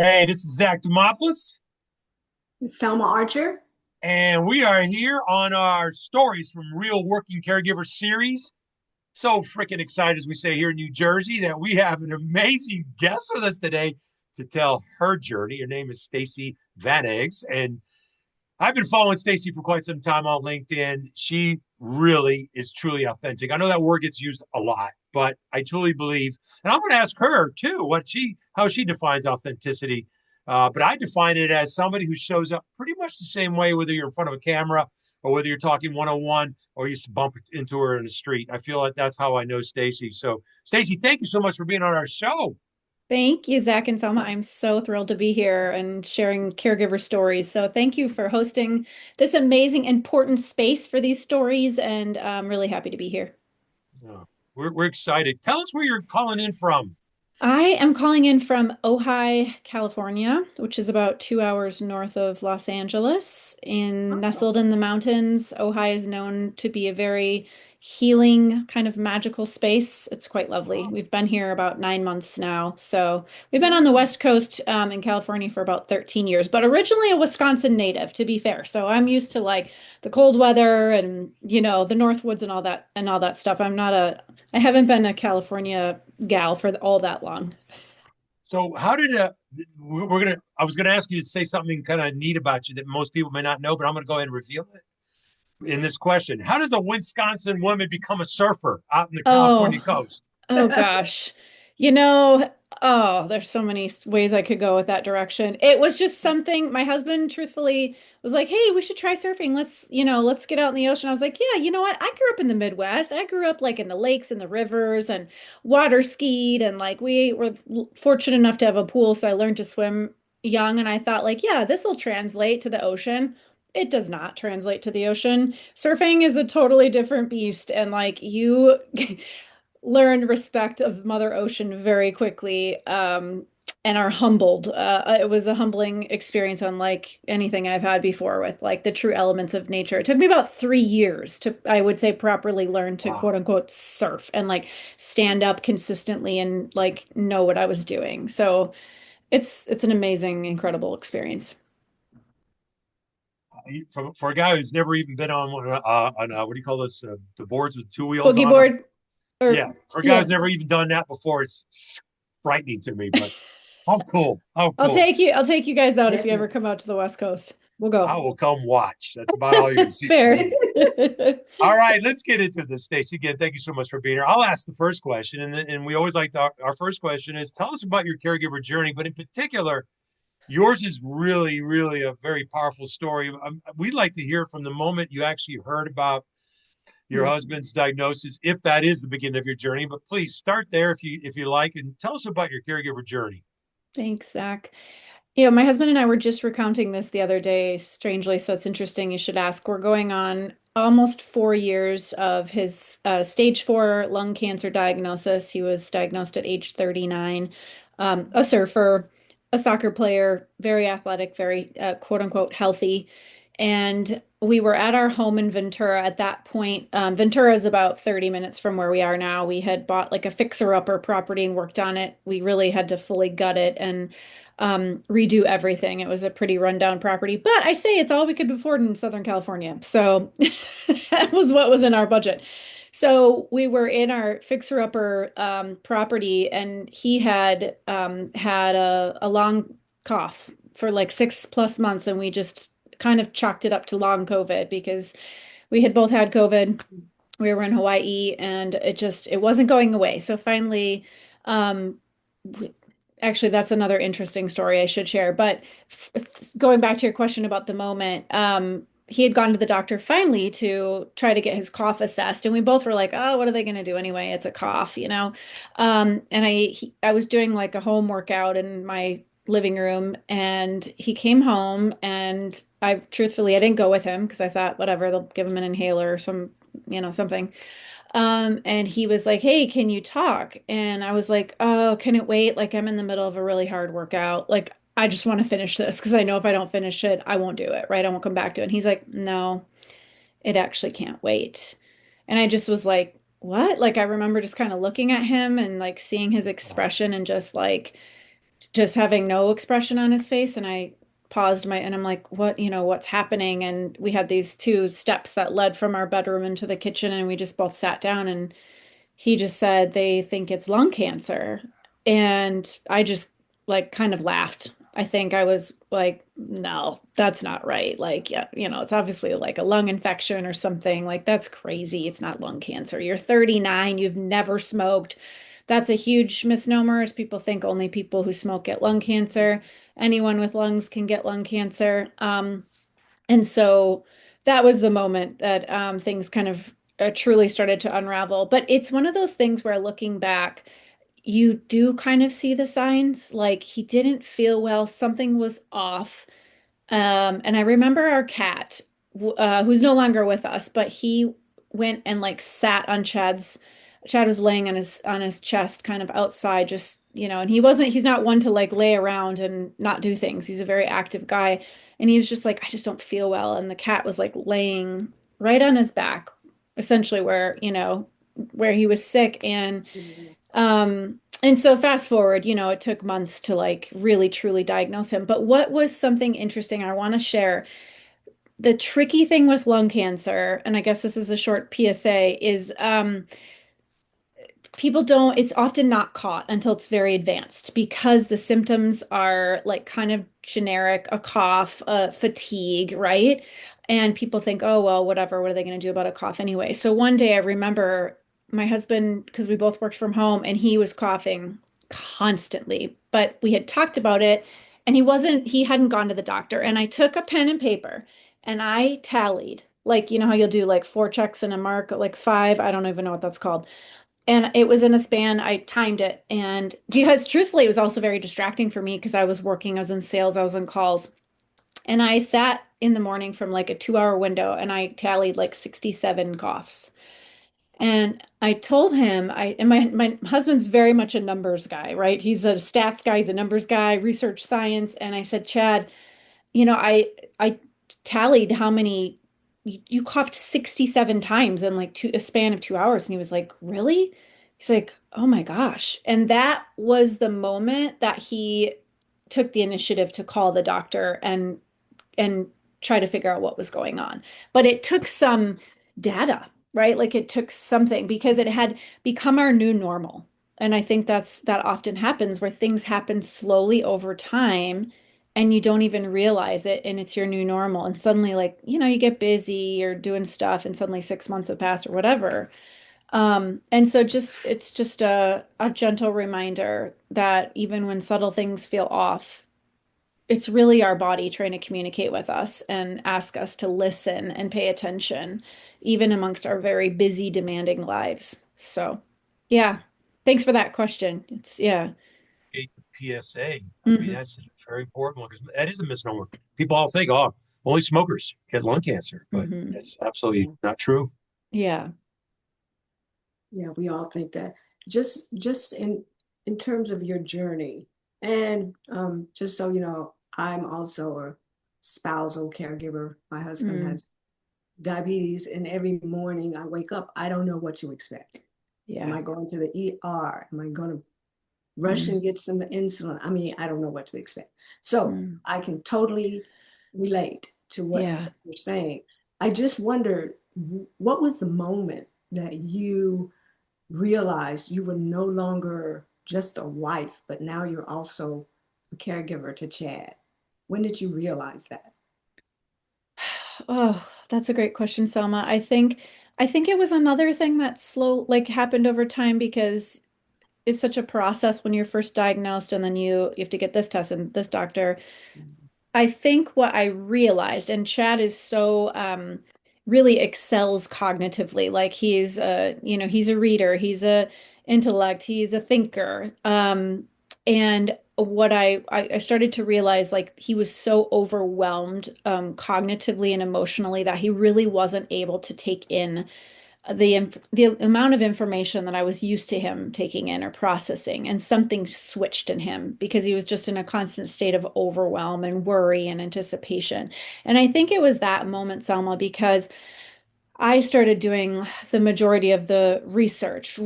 Hey, this is Zach Demopoulos, Selma Archer. and we are here on our Stories from Real Working Caregiver series. So freaking excited, as we say here in New Jersey, that we have an amazing guest with us today to tell her journey. Her name is Stacie Vanags, and I've been following Stacie for quite some time on LinkedIn. She really is truly authentic. I know that word gets used a lot, but I truly believe, and I'm going to ask her too, how she defines authenticity. But I define it as somebody who shows up pretty much the same way, whether you're in front of a camera or whether you're talking one on one or you bump into her in the street. I feel like that's how I know Stacie. So, Stacie, thank you so much for being on our show. Thank you, Zach and Selma. I'm so thrilled to be here and sharing caregiver stories. So, thank you for hosting this amazing, important space for these stories, and I'm really happy to be here. Uh, we're excited. Tell us where you're calling in from. I am calling in from Ojai, California, which is about 2 hours north of Los Angeles, nestled in the mountains. Ojai is known to be a very healing, kind of magical space. It's quite lovely. We've been here about 9 months now. So we've been on the West Coast, in California for about 13 years, but originally a Wisconsin native, to be fair. So I'm used to like the cold weather and, the North Woods and all that stuff. I haven't been a California gal for all that long. So how did I was gonna ask you to say something kind of neat about you that most people may not know, but I'm gonna go ahead and reveal it in this question. How does a Wisconsin woman become a surfer out in the Oh, California coast? oh gosh. You know, there's so many ways I could go with that direction. It was just something my husband truthfully was like, "Hey, we should try surfing. Let's get out in the ocean." I was like, "Yeah, you know what? I grew up in the Midwest. I grew up like in the lakes and the rivers and water skied and like we were fortunate enough to have a pool, so I learned to swim young and I thought like, yeah, this will translate to the ocean." It does not translate to the ocean. Surfing is a totally different beast and like you learn respect of Mother Ocean very quickly, and are humbled. It was a humbling experience, unlike anything I've had before with like the true elements of nature. It took me about 3 years to, I would say, properly learn to quote Wow. unquote surf and like stand up consistently and like know what I was doing. So it's an amazing, incredible experience. For a guy who's never even been on what do you call this? The boards with two wheels Boogie on them. board or Yeah, for a guy yeah. who's never even done that before, it's frightening to me. But how cool! How I'll cool! take you. I'll take you guys out if you ever come out to the West Coast. We'll I go. will come watch. That's about all you're going to see from Fair. me. All right, let's get into this, Stacie. Again, thank you so much for being here. I'll ask the first question, and we always like our first question is tell us about your caregiver journey, but in particular, yours is really, really a very powerful story. We'd like to hear from the moment you actually heard about your husband's diagnosis, if that is the beginning of your journey. But please start there if you like, and tell us about your caregiver journey. Thanks, Zach. My husband and I were just recounting this the other day, strangely, so it's interesting you should ask. We're going on almost 4 years of his stage four lung cancer diagnosis. He was diagnosed at age 39, a surfer, a soccer player, very athletic, very quote unquote healthy. And we were at our home in Ventura at that point. Ventura is about 30 minutes from where we are now. We had bought like a fixer-upper property and worked on it. We really had to fully gut it and redo everything. It was a pretty rundown property, but I say it's all we could afford in Southern California. So that was what was in our budget. So we were in our fixer-upper property, and he had a long cough for like 6+ months, and we just kind of chalked it up to long COVID because we had both had COVID. We were in Hawaii, and it wasn't going away. So finally, um, we, actually, that's another interesting story I should share. But going back to your question about the moment, he had gone to the doctor finally to try to get his cough assessed, and we both were like, "Oh, what are they going to do anyway? It's a cough, you know." And I was doing like a home workout in my living room, and he came home, and I didn't go with him because I thought, whatever, they'll give him an inhaler or something. And he was like, "Hey, can you talk?" And I was like, "Oh, can it wait? Like, I'm in the middle of a really hard workout. Like, I just want to finish this because I know if I don't finish it, I won't do it, right? I won't come back to it." And he's like, "No, it actually can't wait." And I just was like, "What?" Like, I remember just kind of looking at him and like seeing his Wow. expression and just like just having no expression on his face. And I paused and I'm like, what, what's happening? And we had these two steps that led from our bedroom into the kitchen, and we just both sat down, and he just said they think it's lung cancer. And I just like kind of laughed. I think I was like, no, that's not right. Like, yeah, it's obviously like a lung infection or something. Like, that's crazy. It's not lung cancer. You're 39, you've never smoked. That's a huge misnomer, as people think only people who smoke get lung cancer. Anyone with lungs can get lung cancer. And so that was the moment that things kind of truly started to unravel. But it's one of those things where, looking back, you do kind of see the signs. Like, he didn't feel well, something was off. And I remember our cat, who's no longer with us, but he went and like sat on Chad was laying on his chest kind of outside, just, and he's not one to like lay around and not do things. He's a very active guy. And he was just like, I just don't feel well. And the cat was like laying right on his back, essentially where he was sick. And so fast forward, it took months to like really truly diagnose him. But what was something interesting I want to share? The tricky thing with lung cancer, and I guess this is a short PSA, is people don't, it's often not caught until it's very advanced, because the symptoms are like kind of generic, a cough, fatigue, right? And people think, oh, well, whatever, what are they going to do about a cough anyway? So one day I remember my husband, because we both worked from home, and he was coughing constantly, but we had talked about it, and he hadn't gone to the doctor. And I took a pen and paper and I tallied, like, how you'll do like four checks and a mark, like five, I don't even know what that's called. And it was in a span, I timed it. And because truthfully, it was also very distracting for me, because I was working, I was in sales, I was on calls. And I sat in the morning from like a 2 hour window, and I tallied like 67 coughs. And I told him, and my husband's very much a numbers guy, right? He's a stats guy, he's a numbers guy, research science. And I said, Chad, I tallied how many you coughed 67 times in like a span of 2 hours. And he was like, really? He's like, oh my gosh. And that was the moment that he took the initiative to call the doctor and try to figure out what was going on. But it took some data, right? Like, it took something, because it had become our new normal. And I think that often happens, where things happen slowly over time and you don't even realize it, and it's your new normal. And suddenly, like, you get busy or doing stuff, and suddenly 6 months have passed or whatever. And so it's just a gentle reminder that even when subtle things feel off, it's really our body trying to communicate with us and ask us to listen and pay attention, even amongst our very busy, demanding lives. So, yeah, thanks for that question. Yeah. The PSA. I mean, Hmm. that's a very important one, because that is a misnomer. People all think, oh, only smokers get lung cancer, but Hmm. it's absolutely not true. Yeah. Yeah, we all think that. Just in terms of your journey, and just so you know, I'm also a spousal caregiver. My husband Mm. has diabetes, and every morning I wake up, I don't know what to expect. Am Yeah. I going to the ER? Am I going to rush Mm. and get some insulin? I mean, I don't know what to expect. So Mm. I can totally relate to what Yeah. you're saying. I just wondered, what was the moment that you realized you were no longer just a wife, but now you're also a caregiver to Chad? When did you realize that? Oh, that's a great question, Selma. I think it was another thing that like happened over time, because it's such a process when you're first diagnosed, and then you have to get this test and this doctor. I think what I realized, and Chad is so really excels cognitively. Like, he's a reader, he's a intellect, he's a thinker. And what I started to realize, like, he was so overwhelmed cognitively and emotionally, that he really wasn't able to take in the amount of information that I was used to him taking in or processing. And something switched in him, because he was just in a constant state of overwhelm and worry and anticipation. And I think it was that moment, Selma, because I started doing the majority of the research.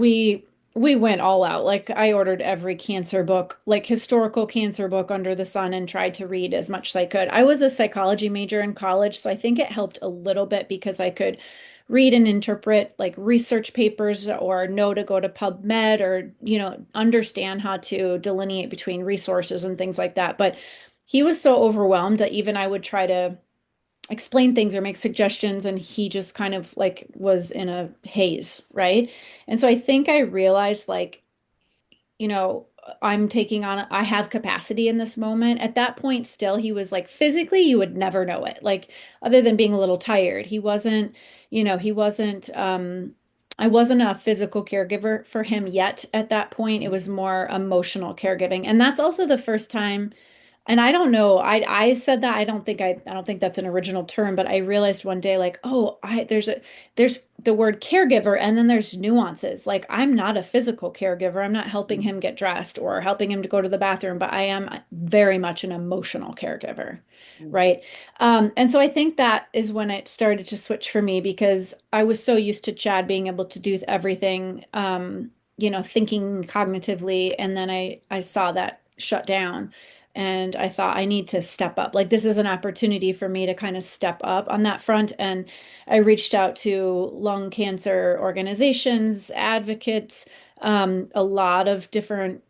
we went all out. Like I ordered every cancer book, like historical cancer book under the sun and tried to read as much as I could. I was a psychology major in college, so I think it helped a little bit because I could read and interpret like research papers or know to go to PubMed or, understand how to delineate between resources and things like that. But he was so overwhelmed that even I would try to explain things or make suggestions and he just kind of like was in a haze, right? And so I think I realized like, you know, I have capacity in this moment. At that point, still, he was like physically, you would never know it. Like, other than being a little tired, he wasn't, I wasn't a physical caregiver for him yet at that point. It was more emotional caregiving. And that's also the first time, and I don't know, I said that I don't think that's an original term, but I realized one day like, oh, there's the word caregiver and then there's nuances. Like I'm not a physical caregiver. I'm not helping him get dressed or helping him to go to the bathroom, but I am very much an emotional caregiver, right? And so I think that is when it started to switch for me because I was so used to Chad being able to do everything, thinking cognitively, and then I saw that shut down. And I thought I need to step up. Like this is an opportunity for me to kind of step up on that front. And I reached out to lung cancer organizations, advocates, a lot of different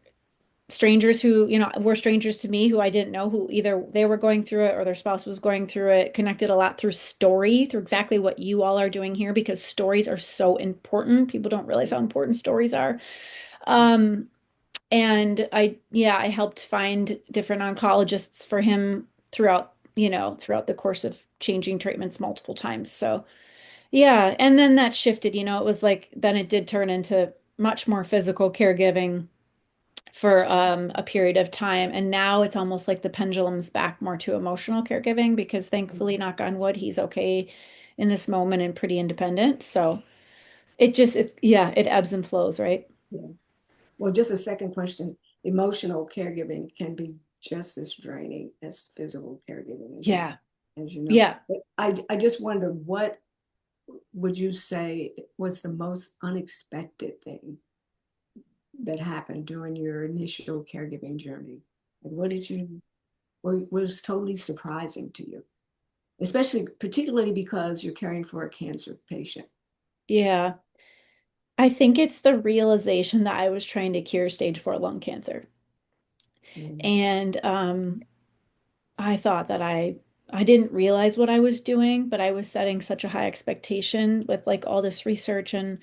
strangers who, were strangers to me who I didn't know, who either they were going through it or their spouse was going through it, connected a lot through story, through exactly what you all are doing here, because stories are so important. People don't realize how important stories are. Um, and I helped find different oncologists for him throughout the course of changing treatments multiple times. So, yeah. And then that shifted, it was like, then it did turn into much more physical caregiving for a period of time. And now it's almost like the pendulum's back more to emotional caregiving because thankfully, knock on wood, he's okay in this moment and pretty independent. So it ebbs and flows, right? Yeah. Well, just a second question. Emotional caregiving can be just as draining as physical caregiving, Yeah. as you know. Yeah. But I just wonder, what would you say was the most unexpected thing that happened during your initial caregiving journey? And what was totally surprising to you? Especially, particularly because you're caring for a cancer patient. Yeah. I think it's the realization that I was trying to cure stage 4 lung cancer. Mm. And I thought that I didn't realize what I was doing, but I was setting such a high expectation with like all this research and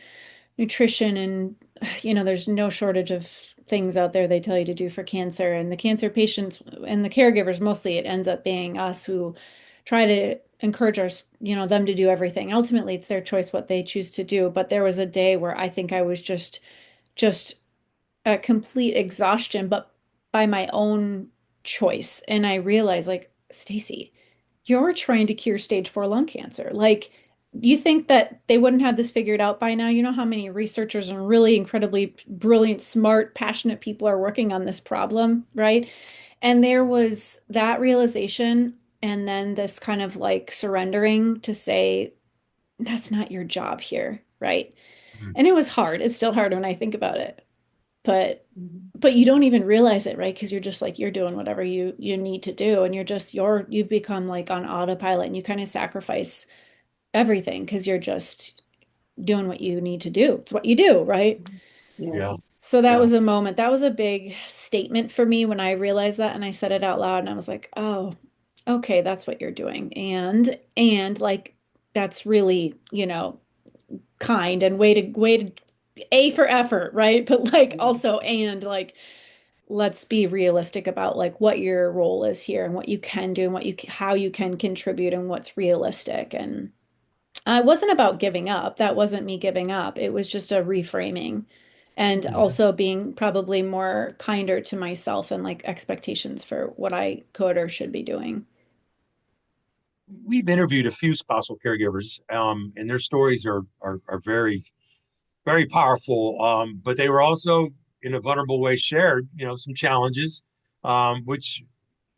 nutrition and there's no shortage of things out there they tell you to do for cancer and the cancer patients and the caregivers mostly it ends up being us who try to encourage them to do everything. Ultimately, it's their choice what they choose to do, but there was a day where I think I was just a complete exhaustion, but by my own choice. And I realized, like, Stacie, you're trying to cure stage 4 lung cancer. Like, you think that they wouldn't have this figured out by now? You know how many researchers and really incredibly brilliant, smart, passionate people are working on this problem, right? And there was that realization, and then this kind of like surrendering to say, that's not your job here, right? Mhm. And it was hard. It's still hard when I think about it but Mhm. but you don't even realize it, right? Because you're just like you're doing whatever you need to do, and you've become like on autopilot, and you kind of sacrifice everything because you're just doing what you need to do. It's what you do, right? Yes. Yeah. So that Yeah. was a moment. That was a big statement for me when I realized that, and I said it out loud, and I was like, oh, okay, that's what you're doing, and like that's really kind and way to A for effort, right? But like also and like let's be realistic about like what your role is here and what you can do and how you can contribute and what's realistic. And it wasn't about giving up. That wasn't me giving up. It was just a reframing and Mhm. also being probably more kinder to myself and like expectations for what I could or should be doing. We've interviewed a few spousal caregivers, and their stories are very, very powerful. But they were also, in a vulnerable way, shared, some challenges, which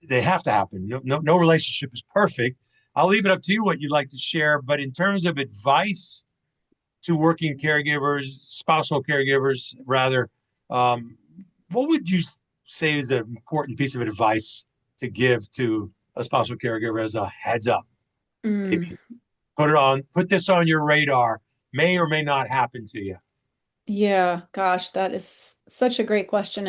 they have to happen. No relationship is perfect. I'll leave it up to you what you'd like to share. But in terms of advice to working caregivers, spousal caregivers, rather, um, what would you say is an important piece of advice to give to a spousal caregiver as a heads up? Mm, Maybe put this on your radar, may or may not happen to you. yeah, gosh, that is such a great question.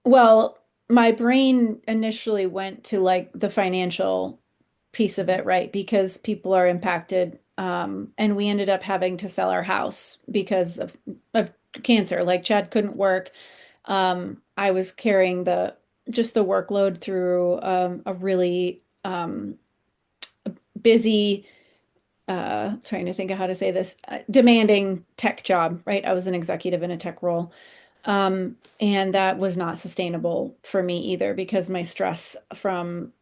Well, my brain initially went to like the financial piece of it, right? Because people are impacted. And we ended up having to sell our house because of cancer. Like Chad couldn't work. I was carrying just the workload through a really busy, trying to think of how to say this, demanding tech job, right? I was an executive in a tech role. And that was not sustainable for me either because my stress from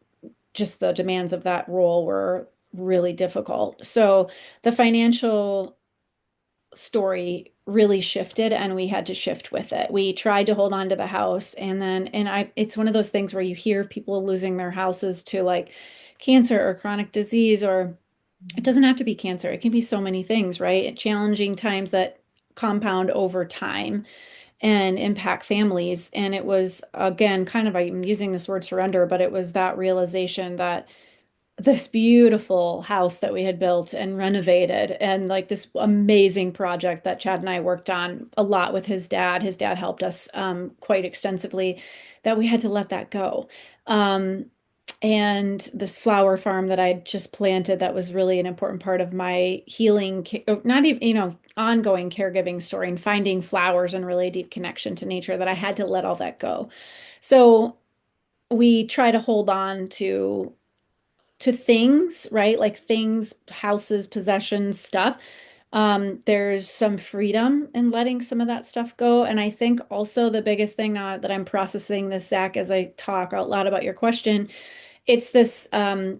just the demands of that role were really difficult. So the financial story really shifted and we had to shift with it. We tried to hold on to the house it's one of those things where you hear people losing their houses to like cancer or chronic disease, or it doesn't have to be cancer. It can be so many things, right? Challenging times that compound over time and impact families. And it was, again, kind of, I'm using this word surrender, but it was that realization that this beautiful house that we had built and renovated, and like this amazing project that Chad and I worked on a lot with his dad. His dad helped us quite extensively, that we had to let that go. Um, and this flower farm that I just planted that was really an important part of my healing, not even, ongoing caregiving story and finding flowers and really deep connection to nature, that I had to let all that go. So we try to hold on to things, right? Like things, houses, possessions, stuff. There's some freedom in letting some of that stuff go. And I think also the biggest thing that I'm processing this, Zach, as I talk out loud about your question, it's this and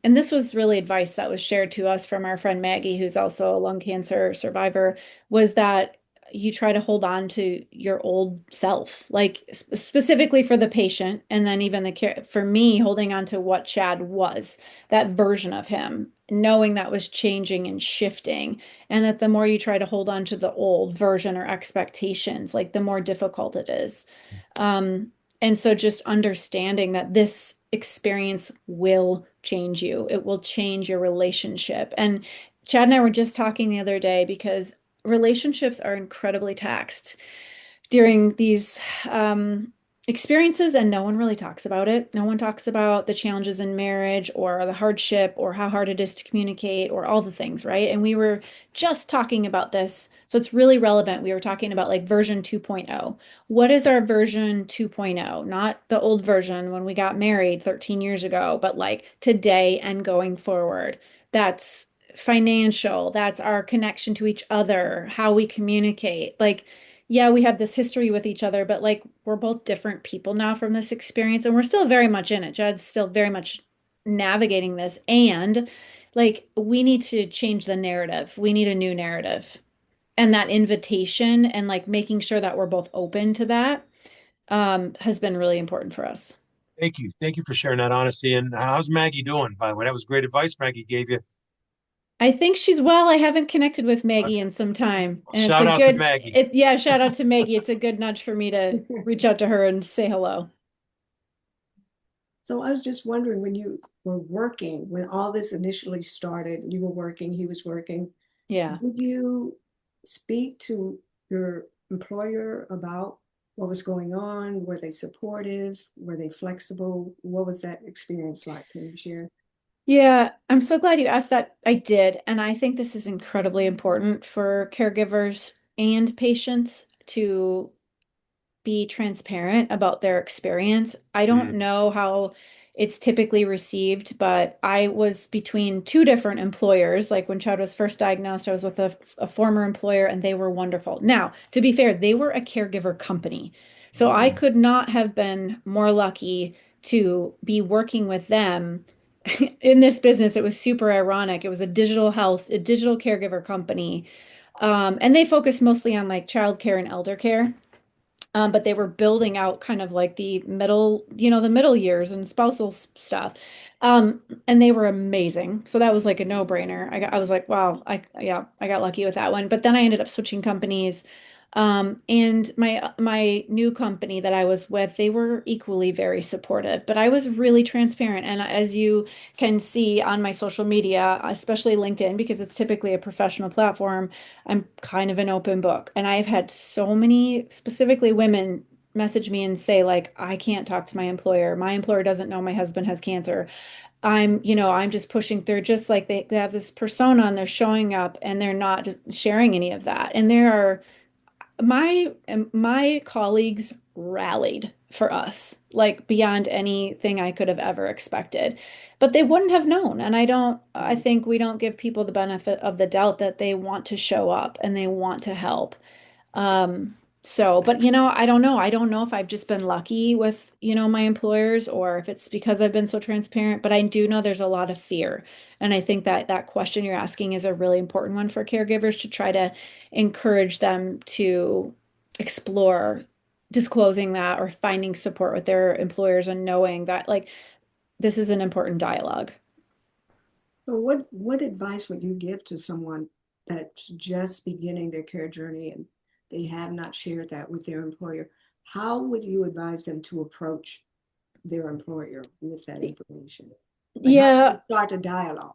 this was really advice that was shared to us from our friend Maggie, who's also a lung cancer survivor, was that you try to hold on to your old self, like specifically for the patient, and then even the care for me, holding on to what Chad was, that version of him, knowing that was changing and shifting, and that the more you try to hold on to the old version or expectations, like the more difficult it is. Um, and so just understanding that this experience will change you. It will change your relationship. And Chad and I were just talking the other day because relationships are incredibly taxed during these experiences, and no one really talks about it. No one talks about the challenges in marriage or the hardship or how hard it is to communicate or all the things, right? And we were just talking about this. So it's really relevant. We were talking about like version 2.0. What is our version 2.0? Not the old version when we got married 13 years ago, but like today and going forward. That's financial, that's our connection to each other, how we communicate. Like, yeah, we have this history with each other, but like we're both different people now from this experience, and we're still very much in it. Jed's still very much navigating this, and like we need to change the narrative. We need a new narrative. And that invitation and like making sure that we're both open to that has been really important for us. Thank you. Thank you for sharing that honesty. And how's Maggie doing, by the way? That was great advice Maggie gave you. I think she's well. I haven't connected with Maggie in some time. Well, And it's a shout out to good, Maggie. yeah, shout out to Maggie. It's a good nudge for me to reach out to her and say hello. So I was just wondering when you were working, when all this initially started, you were working, he was working, Yeah. did you speak to your employer about what was going on? Were they supportive? Were they flexible? What was that experience like? Can you share? Yeah, I'm so glad you asked that. I did. And I think this is incredibly important for caregivers and patients to be transparent about their experience. I don't Mm, know how it's typically received, but I was between two different employers. Like when Chad was first diagnosed, I was with a former employer and they were wonderful. Now, to be fair, they were a caregiver company. So I Mm. could not have been more lucky to be working with them in this business. It was super ironic. It was a digital caregiver company. And they focused mostly on like childcare and elder care. But they were building out kind of like the middle, the middle years and spousal stuff. And they were amazing. So that was like a no-brainer. I was like, wow, yeah, I got lucky with that one. But then I ended up switching companies. And my new company that I was with, they were equally very supportive, but I was really transparent. And as you can see on my social media, especially LinkedIn, because it's typically a professional platform, I'm kind of an open book. And I've had so many, specifically women, message me and say, like, I can't talk to my employer. My employer doesn't know my husband has cancer. I'm just pushing through, just like they have this persona and they're showing up and they're not just sharing any of that. And there are my colleagues rallied for us, like beyond anything I could have ever expected. But they wouldn't have known. And I think we don't give people the benefit of the doubt that they want to show up and they want to help. But I don't know. I don't know if I've just been lucky with, my employers or if it's because I've been so transparent, but I do know there's a lot of fear. And I think that that question you're asking is a really important one for caregivers to try to encourage them to explore disclosing that or finding support with their employers and knowing that like this is an important dialogue. So what advice would you give to someone that's just beginning their care journey and they have not shared that with their employer? How would you advise them to approach their employer with that information? Like how do you Yeah, start a dialogue?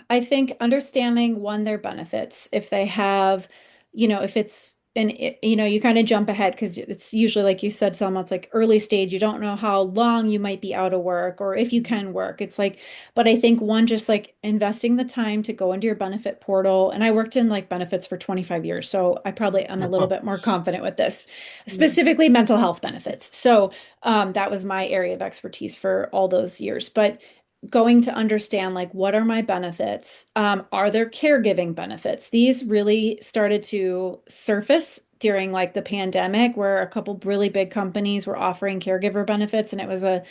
I think understanding one, their benefits, if they have, if it's and you kind of jump ahead because it's usually like you said, Selma, it's like early stage. You don't know how long you might be out of work or if you can work. It's like, but I think one, just like investing the time to go into your benefit portal. And I worked in like benefits for 25 years. So I probably am a little bit more confident with this, Yeah. specifically mental health benefits. So that was my area of expertise for all those years. But going to understand like what are my benefits? Are there caregiving benefits? These really started to surface during like the pandemic where a couple really big companies were offering caregiver benefits and it was a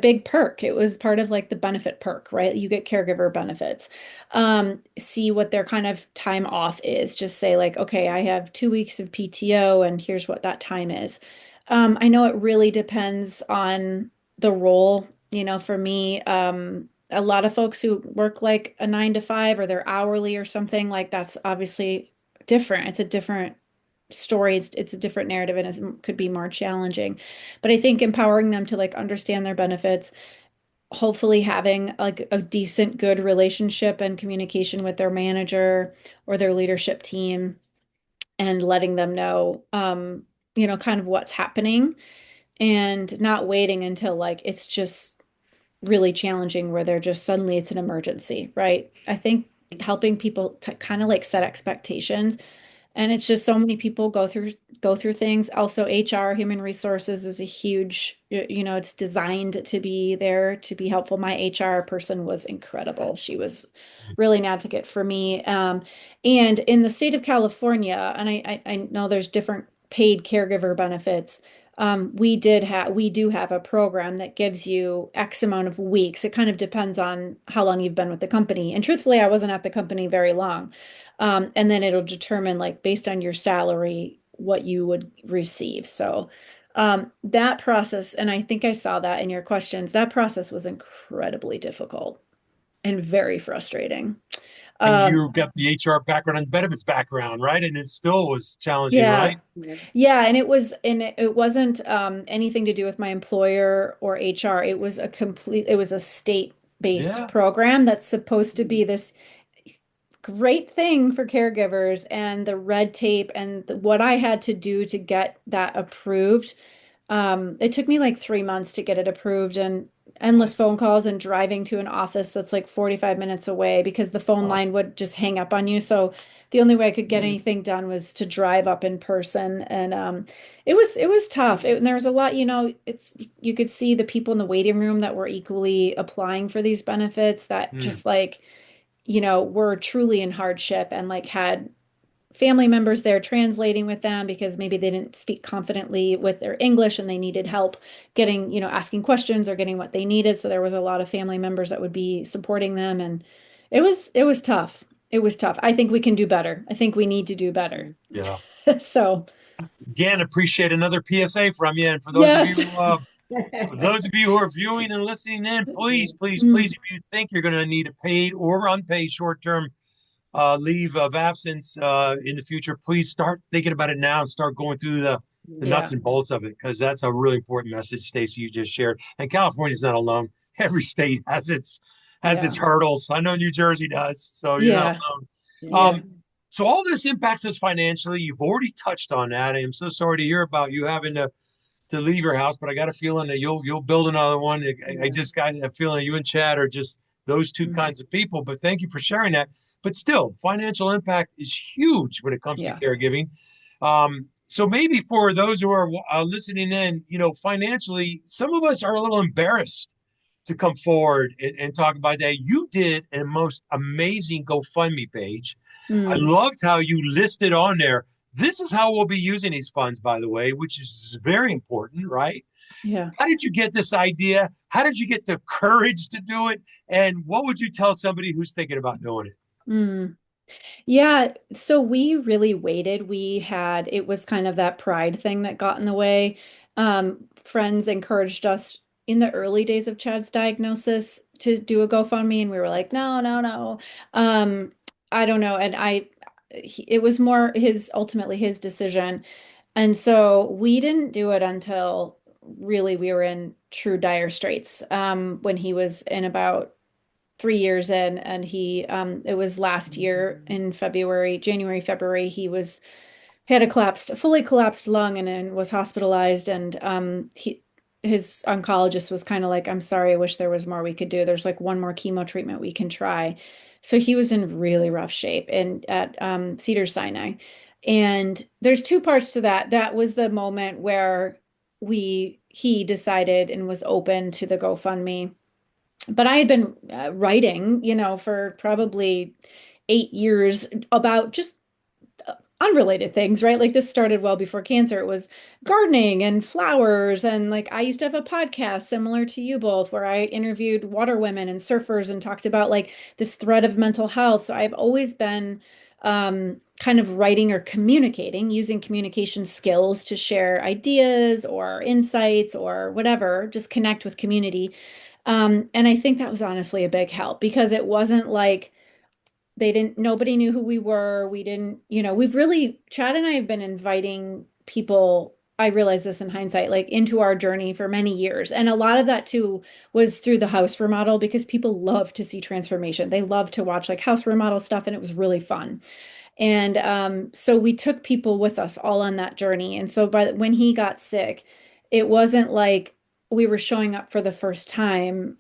big perk. It was part of like the benefit perk, right? You get caregiver benefits. See what their kind of time off is. Just say like, okay, I have 2 weeks of PTO and here's what that time is. I know it really depends on the role. For me, a lot of folks who work like a 9 to 5 or they're hourly or something, like that's obviously different. It's a different story. It's a different narrative and it could be more challenging. But I think empowering them to like understand their benefits, hopefully having like a decent, good relationship and communication with their manager or their leadership team and letting them know, kind of what's happening and not waiting until like it's just really challenging where they're just suddenly it's an emergency, right? I think helping people to kind of like set expectations and it's just so many people go through things. Also, HR, human resources is a huge, it's designed to be there to be helpful. My HR person was incredible. She was really an advocate for me. And in the state of California, and I know there's different paid caregiver benefits. We do have a program that gives you X amount of weeks. It kind of depends on how long you've been with the company. And truthfully, I wasn't at the company very long. And then it'll determine, like, based on your salary, what you would receive. So, that process, and I think I saw that in your questions, that process was incredibly difficult and very frustrating. And Um, you got the HR background and benefits background, right? And it still was challenging, yeah. right? Yeah. Yeah, and it wasn't anything to do with my employer or HR. It was a state-based Yeah. program that's supposed to be this great thing for caregivers and the red tape and what I had to do to get that approved. It took me like 3 months to get it approved and endless phone calls and driving to an office that's like 45 minutes away because the phone Oh, line would just hang up on you. So the only way I could get Mm. anything done was to drive up in person. And it was tough. And there was a lot, you could see the people in the waiting room that were equally applying for these benefits that mm, just like were truly in hardship and like had family members there translating with them because maybe they didn't speak confidently with their English and they needed help getting, asking questions or getting what they needed. So there was a lot of family members that would be supporting them and it was tough. It was tough. I think we can do better. I think we need to do better. Mm. yeah. So, again, appreciate another PSA from you. And Yes. for those of you who are viewing and listening in, please, please, please, Mm, if you think you're going to need a paid or unpaid short-term leave of absence in the future, please start thinking about it now and start going through the nuts yeah. and bolts of it, because that's a really important message, Stacie, you just shared. And California's not alone. Every state has its Yeah. hurdles. I know New Jersey does, so you're not Yeah. alone. Yeah. So all this impacts us financially. You've already touched on that. I am so sorry to hear about you having to leave your house, but I got a feeling that you'll build another one. I Yeah. just got a feeling you and Chad are just those two Mhm. kinds of people. But thank you for sharing that. But still, financial impact is huge when it comes to Yeah. caregiving. So maybe for those who are listening in, financially, some of us are a little embarrassed to come forward and talk about that. You did a most amazing GoFundMe page. I Mm, loved how you listed on there. This is how we'll be using these funds, by the way, which is very important, right? yeah. How did you get this idea? How did you get the courage to do it? And what would you tell somebody who's thinking about doing it? Mm. Yeah, so we really waited. It was kind of that pride thing that got in the way. Friends encouraged us in the early days of Chad's diagnosis to do a GoFundMe, and we were like, no, no, no. Um, I don't know. It was more ultimately his decision. And so we didn't do it until really we were in true dire straits, when he was in about 3 years in, and it was last year in January, February, had a fully collapsed lung and was hospitalized. And his oncologist was kind of like, I'm sorry, I wish there was more we could do. There's like one more chemo treatment we can try. So he was in really rough shape and at Cedars-Sinai. And there's two parts to that. That was the moment where he decided and was open to the GoFundMe, but I had been writing, for probably 8 years about just unrelated things, right? Like this started well before cancer. It was gardening and flowers. And like I used to have a podcast similar to you both where I interviewed water women and surfers and talked about like this thread of mental health. So I've always been kind of writing or communicating, using communication skills to share ideas or insights or whatever, just connect with community. And I think that was honestly a big help because it wasn't like nobody knew who we were. We didn't, Chad and I have been inviting people. I realize this in hindsight, like into our journey for many years. And a lot of that too was through the house remodel because people love to see transformation. They love to watch like house remodel stuff, and it was really fun. And so we took people with us all on that journey. And so when he got sick, it wasn't like we were showing up for the first time.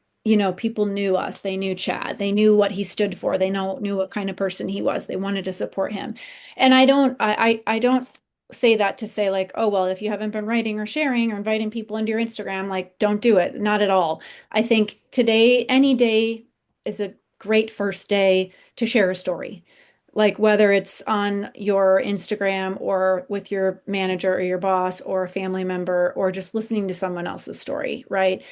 People knew us. They knew Chad. They knew what he stood for. They knew what kind of person he was. They wanted to support him. And I don't say that to say like, oh, well, if you haven't been writing or sharing or inviting people into your Instagram, like don't do it. Not at all. I think today, any day is a great first day to share a story, like whether it's on your Instagram or with your manager or your boss or a family member or just listening to someone else's story, right?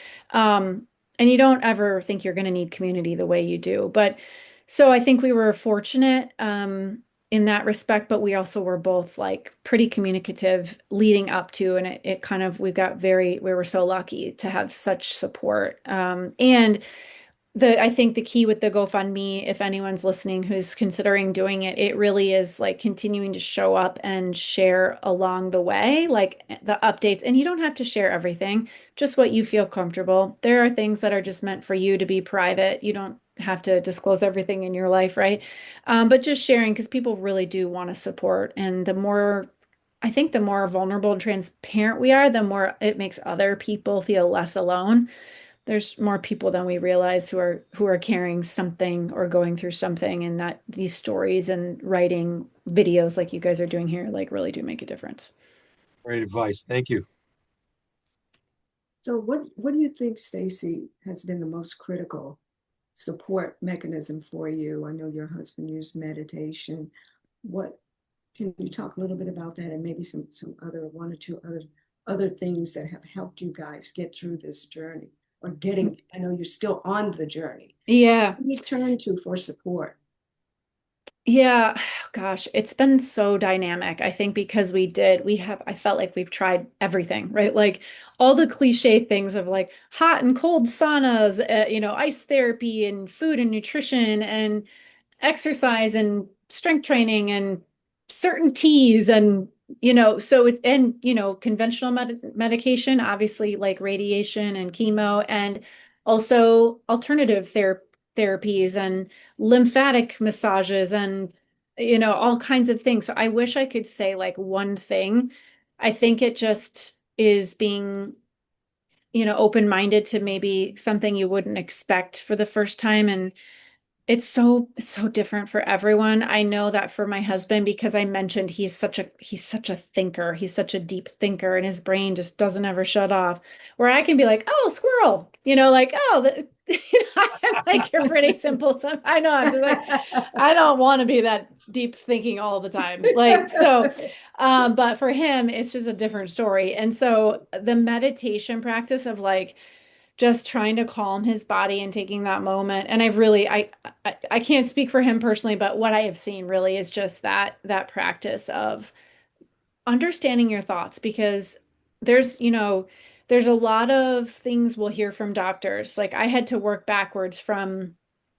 And you don't ever think you're going to need community the way you do. But so I think we were fortunate in that respect, but we also were both like pretty communicative leading up to, and it kind of, we were so lucky to have such support. And I think the key with the GoFundMe, if anyone's listening who's considering doing it, it really is like continuing to show up and share along the way, like the updates. And you don't have to share everything, just what you feel comfortable. There are things that are just meant for you to be private. You don't have to disclose everything in your life, right? But just sharing because people really do want to support. And I think the more vulnerable and transparent we are, the more it makes other people feel less alone. There's more people than we realize who are carrying something or going through something, and that these stories and writing videos like you guys are doing here like really do make a difference. Great advice. Thank you. So what do you think, Stacie, has been the most critical support mechanism for you? I know your husband used meditation. What can you talk a little bit about that and maybe some other one or two other things that have helped you guys get through this journey or getting, I know you're still on the journey. Yeah. What do you turn to for support? Yeah, gosh, it's been so dynamic. I think because I felt like we've tried everything, right? Like all the cliche things of like hot and cold saunas, ice therapy and food and nutrition and exercise and strength training and certain teas and so it's and conventional medication, obviously like radiation and chemo, and also alternative therapies and lymphatic massages and all kinds of things. So I wish I could say like one thing. I think it just is being open-minded to maybe something you wouldn't expect for the first time, and it's so different for everyone. I know that for my husband, because I mentioned he's such a thinker. He's such a deep thinker and his brain just doesn't ever shut off. Where I can be like, "Oh, squirrel." Like, "Oh, I'm like you're pretty simple." So I know I'm just like I don't want to be that deep thinking all the time. Like so but for him it's just a different story. And so the meditation practice of like just trying to calm his body and taking that moment. And I can't speak for him personally, but what I have seen really is just that practice of understanding your thoughts, because there's a lot of things we'll hear from doctors. Like I had to work backwards from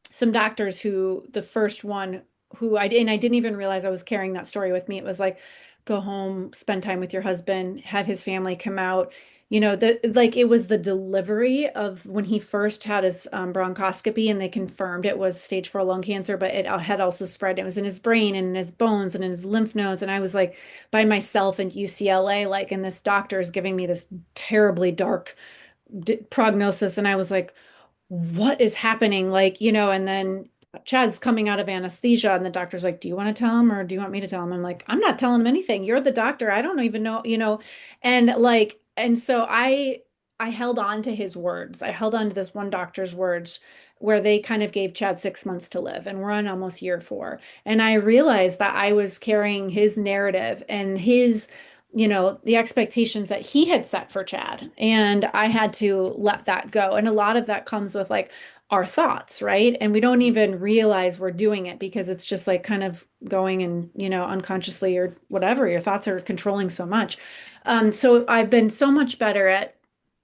some doctors who the first one who I didn't even realize I was carrying that story with me. It was like, go home, spend time with your husband, have his family come out. It was the delivery of when he first had his bronchoscopy and they confirmed it was stage 4 lung cancer, but it had also spread. It was in his brain and in his bones and in his lymph nodes. And I was like by myself in UCLA, like, and this doctor is giving me this terribly dark prognosis. And I was like, what is happening? Like, and then Chad's coming out of anesthesia and the doctor's like, do you want to tell him or do you want me to tell him? I'm like, I'm not telling him anything. You're the doctor. I don't even know. And like, and so I held on to his words. I held on to this one doctor's words where they kind of gave Chad 6 months to live, and we're on almost year 4. And I realized that I was carrying his narrative and the expectations that he had set for Chad. And I had to let that go. And a lot of that comes with like our thoughts, right? And we don't even realize we're doing it because it's just like kind of going and, unconsciously or whatever, your thoughts are controlling so much. So I've been so much better at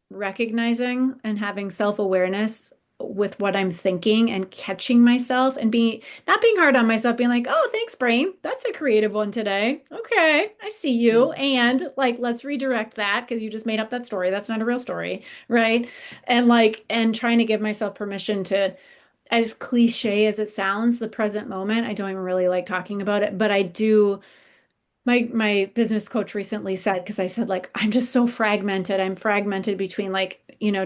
recognizing and having self-awareness with what I'm thinking and catching myself and not being hard on myself, being like, oh, thanks, brain. That's a creative one today. Okay, I see you. And like, let's redirect that because you just made up that story. That's not a real story, right? And trying to give myself permission to, as cliche as it sounds, the present moment. I don't even really like talking about it, but I do. My business coach recently said, because I said like I'm just so fragmented. I'm fragmented between like,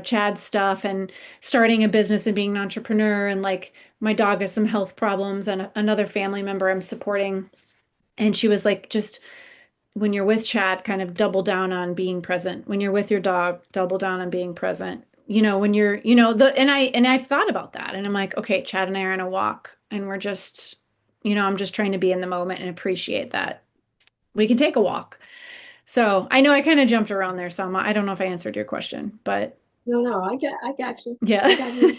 Chad's stuff and starting a business and being an entrepreneur, and like my dog has some health problems and another family member I'm supporting. And she was like, just when you're with Chad, kind of double down on being present. When you're with your dog, double down on being present. When you're, and I've thought about that, and I'm like, okay, Chad and I are on a walk and we're just, I'm just trying to be in the moment and appreciate that we can take a walk. So I know I kind of jumped around there, Selma. I don't know if I answered your question, but No, no, I got you. yeah. I got you.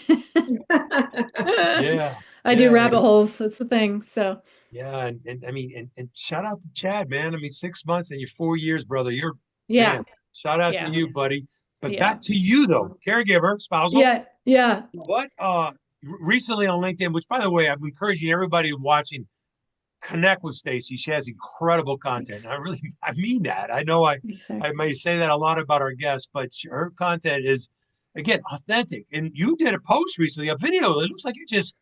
Yeah, I do yeah, rabbit holes. That's the thing. So yeah, and I mean, and shout out to Chad, man. I mean, 6 months and you're 4 years, brother. You're yeah, man. Shout out to yeah, you, buddy. But yeah, back to you though, caregiver, spousal. yeah, yeah. What recently on LinkedIn, which by the way, I'm encouraging everybody watching connect with Stacie. She has incredible content. Thanks. I really I mean that. I know I Thanks. may say that a lot about our guests, but her content is again authentic. And you did a post recently, a video. It looks like you just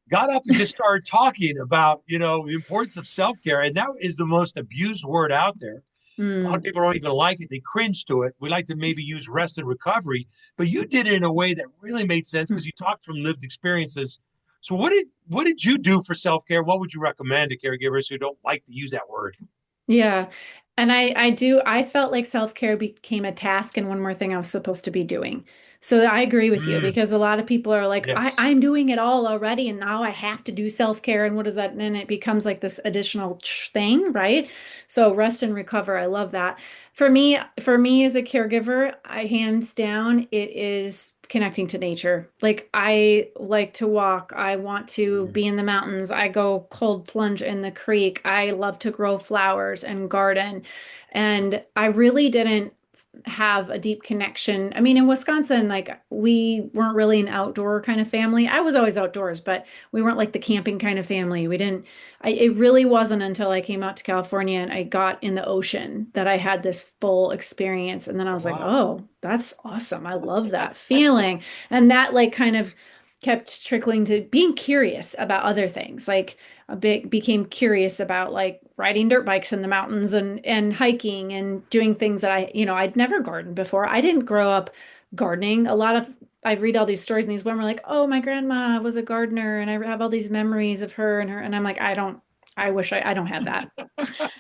got up and just started talking about, the importance of self-care. And that is the most abused word out there. A lot of Mm, people don't even like it. They cringe to it. We like to maybe use rest and recovery, but you did it in a way that really made sense because you talked from lived experiences. So what did you do for self-care? What would you recommend to caregivers who don't like to use that word? yeah. And I felt like self-care became a task and one more thing I was supposed to be doing. So I agree with you, Mm, because a lot of people are like, yes. I'm doing it all already and now I have to do self-care. And what does that? And then it becomes like this additional thing, right? So rest and recover. I love that. For me as a caregiver, I hands down, it is connecting to nature. Like I like to walk. I want to be in the mountains. I go cold plunge in the creek. I love to grow flowers and garden. And I really didn't have a deep connection. I mean, in Wisconsin, like we weren't really an outdoor kind of family. I was always outdoors, but we weren't like the camping kind of family. We didn't, it really wasn't until I came out to California and I got in the ocean that I had this full experience. And then I was like, Wow. oh, that's awesome. I love that feeling. And that like kind of kept trickling to being curious about other things. Like a bit became curious about like riding dirt bikes in the mountains and hiking and doing things that I'd never gardened before. I didn't grow up gardening. A lot of I read all these stories and these women are like, "Oh, my grandma was a gardener and I have all these memories of her and her." And I'm like, I wish I don't have that.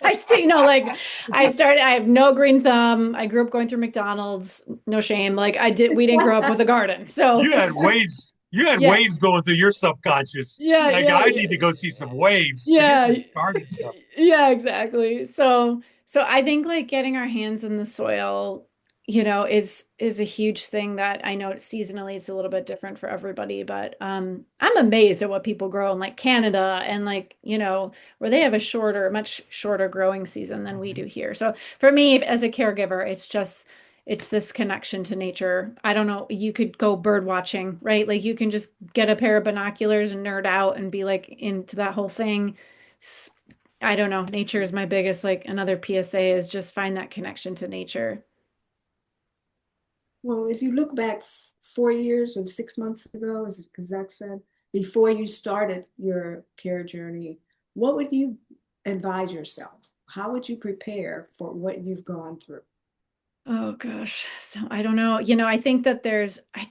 I still, like I have no green thumb. I grew up going through McDonald's, no shame. Like we didn't grow up with a garden. So You had waves. You had yeah, waves going through your subconscious. yeah, Like, yeah, I yeah. need to go see some waves. Forget Yeah, this garden stuff. yeah, exactly. So I think like getting our hands in the soil, is a huge thing that I know seasonally it's a little bit different for everybody, but I'm amazed at what people grow in like Canada and like, where they have much shorter growing season than we do here. So for me, as a caregiver, it's this connection to nature. I don't know, you could go bird watching, right? Like you can just get a pair of binoculars and nerd out and be like into that whole thing. I don't know. Nature is my biggest, like another PSA is just find that connection to nature. Well, if you look back 4 years and 6 months ago, as Zach said, before you started your care journey, what would you advise yourself? How would you prepare for what you've gone through? Oh gosh. So I don't know. I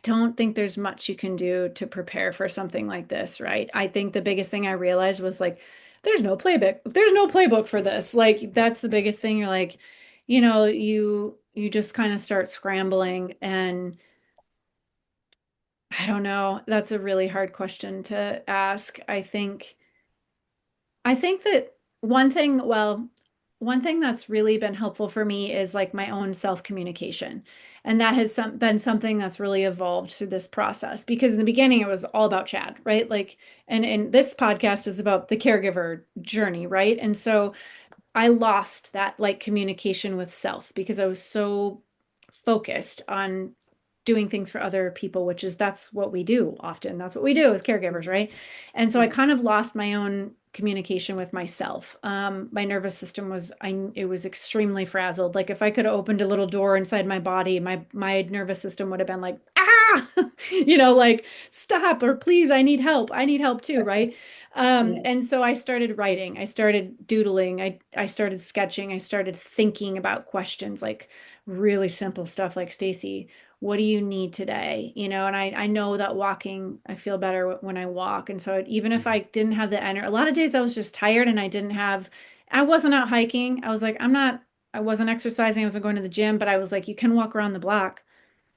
don't think there's much you can do to prepare for something like this, right? I think the biggest thing I realized was like, there's no playbook. There's no playbook for this. Like that's the biggest thing. You're like, you just kind of start scrambling and I don't know. That's a really hard question to ask. I think that one thing that's really been helpful for me is like my own self-communication. And that has been something that's really evolved through this process because in the beginning it was all about Chad, right? Like, and this podcast is about the caregiver journey, right? And so I lost that like communication with self because I was so focused on doing things for other people, that's what we do often. That's what we do as caregivers, right? And so I Yeah. kind of lost my own communication with myself. My nervous system it was extremely frazzled. Like if I could have opened a little door inside my body, my nervous system would have been like, ah, like stop or please, I need help. I need help too, right? Yeah. And so I started writing, I started doodling, I started sketching, I started thinking about questions like really simple stuff like Stacie, what do you need today? And I know that walking, I feel better when I walk. And so even if I didn't have the energy, a lot of days I was just tired and I wasn't out hiking. I was like, I wasn't exercising. I wasn't going to the gym, but I was like, you can walk around the block.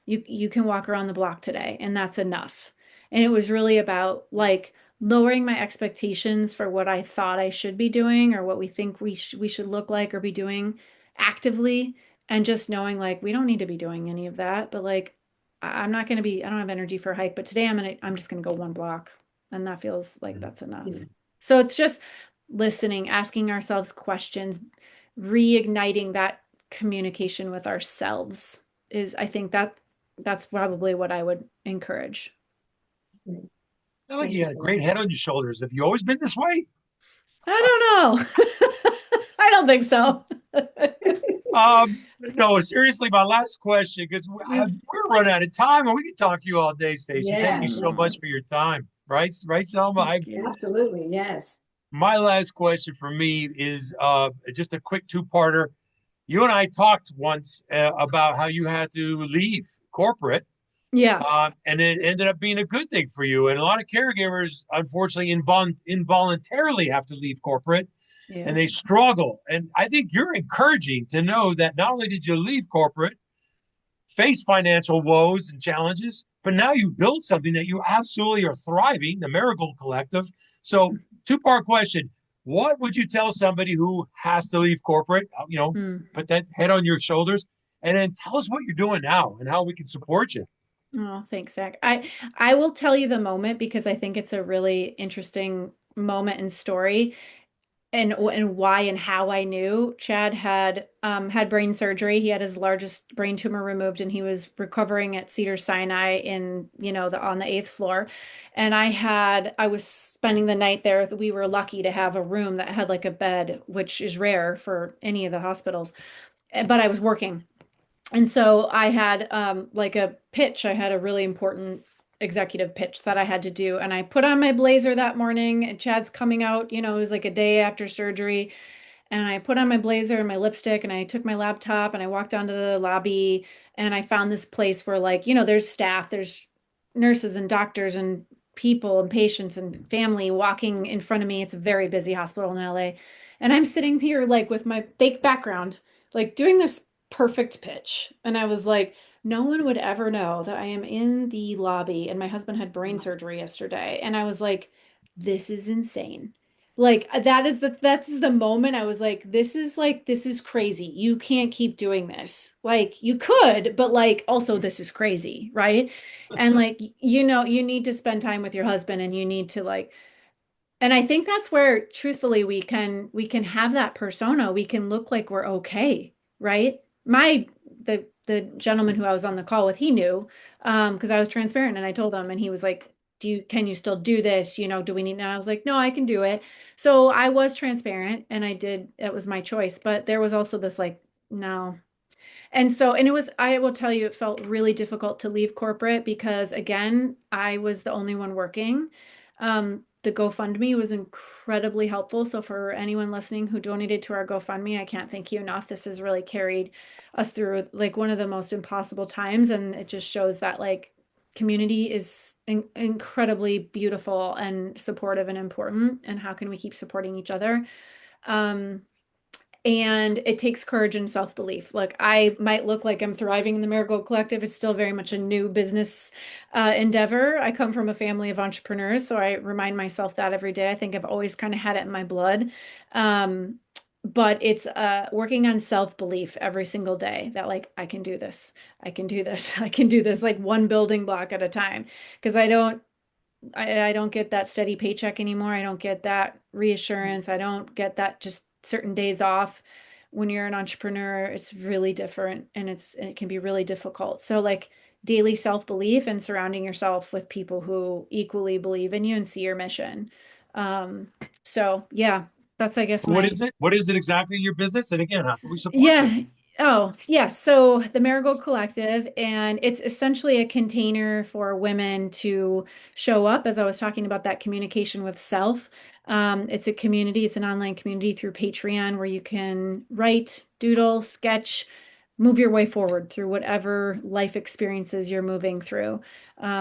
You can walk around the block today, and that's enough. And it was really about like lowering my expectations for what I thought I should be doing or what we think we should look like or be doing actively and just knowing like we don't need to be doing any of that, but like I'm not going to be I don't have energy for a hike, but today I'm just going to go one block and that feels like that's enough. Yeah. So it's just listening, asking ourselves questions, reigniting that communication with ourselves is I think that's probably what I would encourage. Yeah. I like Thank you you had a for great head on your shoulders. Have you always been this way? I don't know. I don't think so. No, seriously, my last question, because we're running out of time and we can talk to you all day, Stacie. Thank Yeah, you so much for your time. Right, Selma? Thank you. absolutely. Yes. My last question for me is just a quick two-parter. You and I talked once about how you had to leave corporate, Yeah. and it ended up being a good thing for you. And a lot of caregivers, unfortunately, involuntarily have to leave corporate and Yeah. they struggle. And I think you're encouraging to know that not only did you leave corporate, face financial woes and challenges, but now you build something that you absolutely are thriving, the Marigold Collective. So, two-part question. What would you tell somebody who has to leave corporate? Hmm. Put that head on your shoulders, and then tell us what you're doing now and how we can support you. Oh, thanks, Zach. I will tell you the moment because I think it's a really interesting moment and story. And why and how I knew Chad had brain surgery. He had his largest brain tumor removed, and he was recovering at Cedars-Sinai in, on the eighth floor. And I was spending the night there. We were lucky to have a room that had like a bed, which is rare for any of the hospitals. But I was working. And so I had like a pitch. I had a really important executive pitch that I had to do. And I put on my blazer that morning, and Chad's coming out, it was like a day after surgery. And I put on my blazer and my lipstick, and I took my laptop and I walked down to the lobby, and I found this place where, like, there's staff, there's nurses and doctors and people and patients and family walking in front of me. It's a very busy hospital in LA. And I'm sitting here like with my fake background, like doing this perfect pitch. And I was like, no one would ever know that I am in the lobby and my husband had brain surgery yesterday. And I was this is insane. Like that's the moment I was this is crazy. You can't keep doing this. Like you could, but like also this is crazy, right? And like you need to spend time with your husband, and you need to like, and I think that's where truthfully we can have that persona. We can look like we're okay, right? The gentleman who I was on the call with, he knew because I was transparent and I told him, and he was like, can you still do this? Do we need, and I was like, no, I can do it. So I was transparent and I did, it was my choice, but there was also this like, no. And it was, I will tell you, it felt really difficult to leave corporate because, again, I was the only one working. The GoFundMe was incredibly helpful. So, for anyone listening who donated to our GoFundMe, I can't thank you enough. This has really carried us through like one of the most impossible times. And it just shows that like community is incredibly beautiful and supportive and important. And how can we keep supporting each other? Um, and it takes courage and self-belief. Like I might look like I'm thriving in the Marigold Collective. It's still very much a new business endeavor. I come from a family of entrepreneurs, so I remind myself that every day. I think I've always kind of had it in my blood. Um, but it's working on self-belief every single day that like I can do this. I can do this. I can do this like one building block at a time. Because I don't get that steady paycheck anymore. I don't get that reassurance. I don't get that just certain days off. When you're an entrepreneur, it's really different, and it can be really difficult. So like daily self-belief and surrounding yourself with people who equally believe in you and see your mission. Um, so yeah, that's I guess What my is it? What is it exactly in your business? And again, how can we support you? yeah. Oh, yes. So the Marigold Collective, and it's essentially a container for women to show up, as I was talking about that communication with self. It's a community, it's an online community through Patreon where you can write, doodle, sketch, move your way forward through whatever life experiences you're moving through.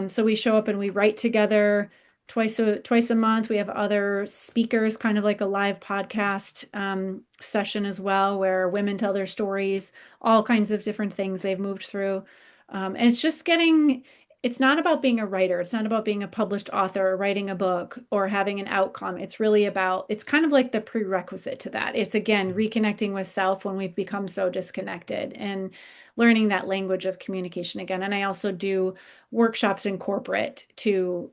So we show up and we write together twice a month. We have other speakers, kind of like a live podcast session as well, where women tell their stories, all kinds of different things they've moved through. And it's just it's not about being a writer. It's not about being a published author or writing a book or having an outcome. It's really about, it's kind of like the prerequisite to that. It's again, reconnecting with self when we've become so disconnected and learning that language of communication again. And I also do workshops in corporate to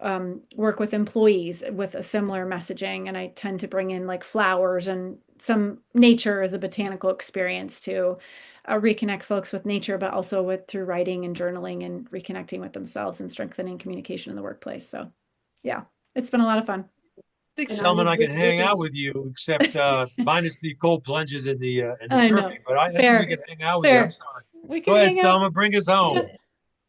work with employees with a similar messaging. And I tend to bring in like flowers and some nature as a botanical experience to reconnect folks with nature, but also with through writing and journaling and reconnecting with themselves and strengthening communication in the workplace. So yeah, it's been a lot of fun. I think And I Selma and was I can just hang out looking, with you, except minus the cold plunges and the I know. surfing. But I think we Fair, can hang out with you. I'm fair. sorry. We Go can ahead, hang out. Selma. Bring us home.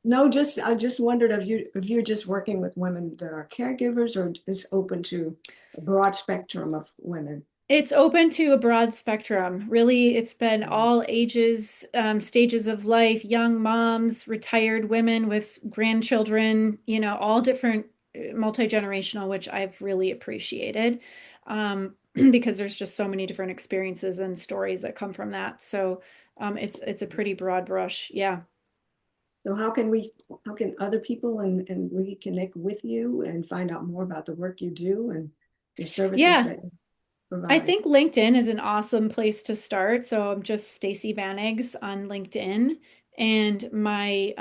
no, just I just wondered if you're just working with women that are caregivers or is open to a broad spectrum of women. It's open to a broad spectrum. Really, it's been all ages, stages of life, young moms, retired women with grandchildren, all different, multi-generational, which I've really appreciated, because there's just so many different experiences and stories that come from that. So it's a pretty broad brush. Yeah. So how can other people and we connect with you and find out more about the work you do and the services Yeah. that you I provide? think LinkedIn is an awesome place to start. So I'm just Stacie Vanags on LinkedIn, and my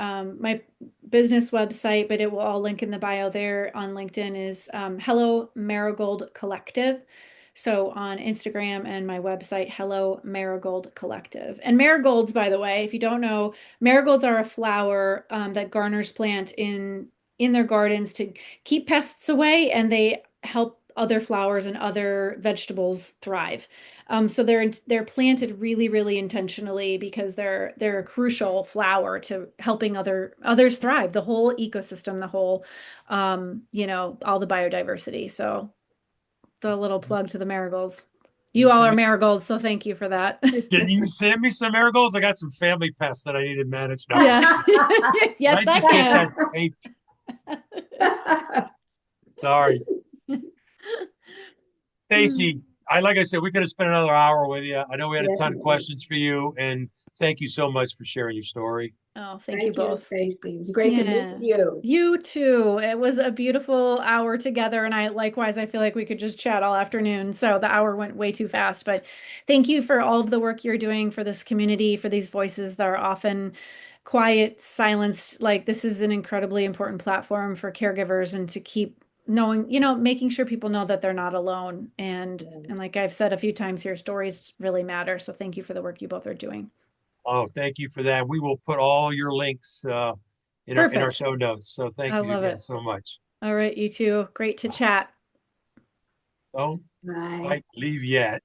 business website, but it will all link in the bio there on LinkedIn is Hello Marigold Collective. So on Instagram and my website, Hello Marigold Collective. And marigolds, by the way, if you don't know, marigolds are a flower that gardeners plant in their gardens to keep pests away, and they help other flowers and other vegetables thrive. So they're planted really, really intentionally because they're a crucial flower to helping others thrive, the whole ecosystem, the whole all the biodiversity. So the little plug to the marigolds. Can you You all send are me marigolds, so thank you for that. can you send me some marigolds? I got some family pests that I need to manage. No, I'm just Yeah. kidding. Can I Yes, I just get that can. taped? Sorry. Stacie, like I said, we could have spent another hour with you. I know we had a ton of Definitely. questions for you, and thank you so much for sharing your story. Oh, thank you Thank you, both. Stacy. It was great to meet Yeah. you. You too. It was a beautiful hour together, and I feel like we could just chat all afternoon. So the hour went way too fast, but thank you for all of the work you're doing for this community, for these voices that are often quiet, silenced. Like this is an incredibly important platform for caregivers and to keep knowing, making sure people know that they're not alone. And Yes. like I've said a few times here, stories really matter. So thank you for the work you both are doing. Oh, thank you for that. We will put all your links in our Perfect. show notes. So thank I you love again it. so much. All right, you two. Great to chat. Don't Bye. quite leave yet.